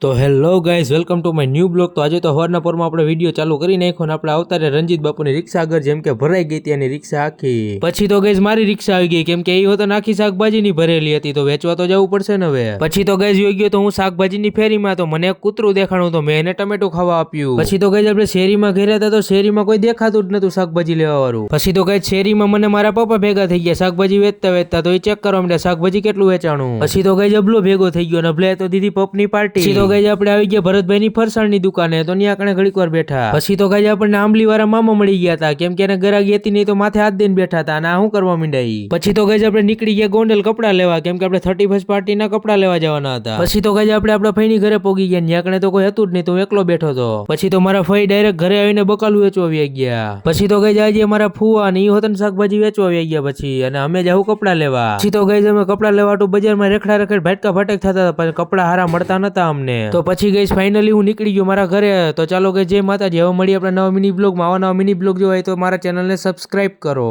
તો hello guys, welcome to my new blog. તો આજે તો હવારના પોરમાં આપણે વિડીયો ચાલુ કરી નાખ્યો ને આપણે આવતા રંજીત બાપુની રિક્ષા આગળ જેમ કે ભરાઈ ગઈ હતી એની રિક્ષા આખી। પછી તો ગાઈઝ મારી રિક્ષા આવી ગઈ કેમ કે એ તો નાખી શાકભાજીની ભરેલી હતી, તો વેચવા તો જવું પડશે ને હવે। પછી તો ગાઈઝ યોગ્ય તો હું શાકભાજીની ફેરીમાં, તો મને એક કૂતરું દેખાણું, તો મેં એને ટમેટો ખાવા આપ્યું। પછી તો ગાઈઝ આપણે શેરીમાં ઘેર્યા હતા, તો શેરીમાં કોઈ દેખાતું જ નતું શાકભાજી લેવા વાળું। પછી તો ગાઈઝ શેરીમાં મને મારા પપ્પા ભેગા થઈ ગયા શાકભાજી વેચતા વેચતા, તો એ ચેક કરવા માંડ્યા શાકભાજી કેટલું વેચાણું। પછી તો ગાઈઝ અબલો ભેગો થઈ ગયો ને અબલે તો દીધી પપની પાર્ટી। તો ગાઈઝ આપણે આવી ગયા ભરતભાઈની ફરસાણની દુકાને, તો ત્યાં કણે ઘડીક વાર બેઠા। પછી તો ગાઈઝ આપણને આંબલી વાળા મામા મળી ગયા હતા કેમ કે એને ગરાગી હતી નહીં, તો માથે હાથ દઈને બેઠા હતા અને શું કરવા માંડ્યા। પછી તો ગાઈઝ આપણે નીકળી ગયા ગોંડલ કપડા લેવા કેમ કે આપણે 31st પાર્ટીના કપડા લેવા જવાના હતા। પછી તો ગાઈઝ આપણે આપણા ફઈની ઘરે પોગી ગયા, ત્યાં કણે તો કોઈ હતું જ નહીં, તો એકલો બેઠો હતો। પછી તો મારા ફઈ ડાયરેક્ટ ઘરે આવીને બકાલું વેચવા આવી ગયા। પછી તો ગાઈઝ આજે અમારા ફુવા ને ઈ હોતન શાકભાજી વેચવા આવી ગયા પછી, અને અમે જાવ કપડા લેવા। પછી તો ગાઈઝ અમે કપડા લેવા તો બજારમાં રેખડા રેખડ ભાટકા ભાટક થતા હતા, પણ કપડા હારા મળતા નતા અમને। તો પછી ગાઈઝ ફાઇનલી હું નીકળી ગયો મારા ઘરે। તો ચાલો ગાઈઝ જય માતાજી, હવે મળી આપણે નવા મિની બ્લોગમાં। આવા નવા મિની બ્લોગ જોવાય તો મારા ચેનલને સબસ્ક્રાઇબ કરો।